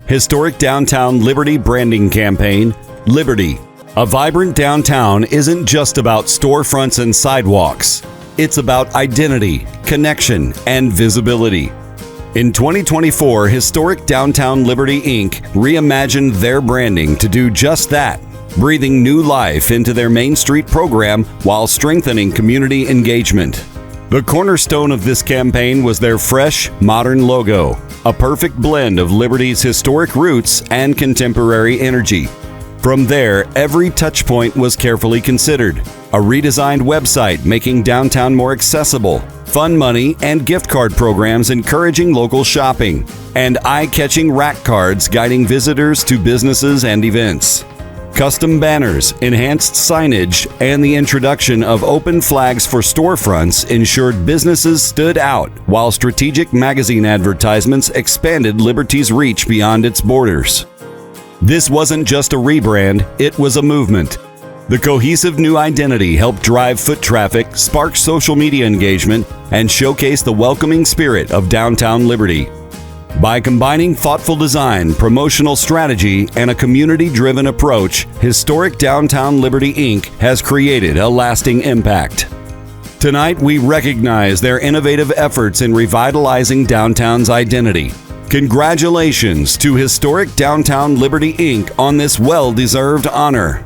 Historic Downtown Liberty Branding Campaign, Liberty. A vibrant downtown isn't just about storefronts and sidewalks. It's about identity, connection, and visibility. In 2024, Historic Downtown Liberty Inc. reimagined their branding to do just that, breathing new life into their Main Street program while strengthening community engagement. The cornerstone of this campaign was their fresh, modern logo, a perfect blend of Liberty's historic roots and contemporary energy. From there, every touchpoint was carefully considered. A redesigned website making downtown more accessible, fun money and gift card programs encouraging local shopping, and eye-catching rack cards guiding visitors to businesses and events. Custom banners, enhanced signage, and the introduction of open flags for storefronts ensured businesses stood out, while strategic magazine advertisements expanded Liberty's reach beyond its borders. This wasn't just a rebrand, it was a movement. The cohesive new identity helped drive foot traffic, spark social media engagement, and showcase the welcoming spirit of downtown Liberty. By combining thoughtful design, promotional strategy, and a community-driven approach, Historic Downtown Liberty Inc. has created a lasting impact. Tonight, we recognize their innovative efforts in revitalizing downtown's identity. Congratulations to Historic Downtown Liberty Inc. on this well-deserved honor.